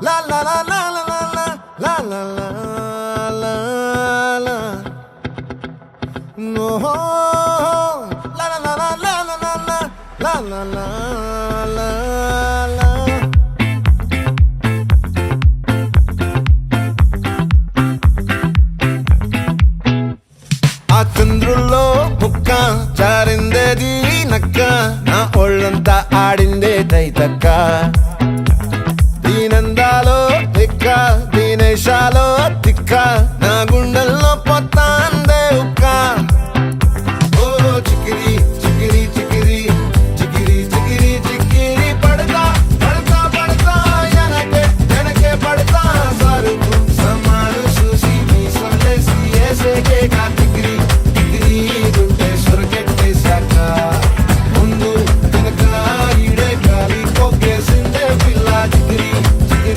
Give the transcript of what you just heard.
La la la la la la la la la la la. No. La la la la la la la la la la la la. ఆ చంద్రుల్లో ముక్క జారిందేది నక్క నా ఒళ్ళంతా ఆడిందే తైతక్క దీనందాలో తిక్క దీనేశాలో తిక్క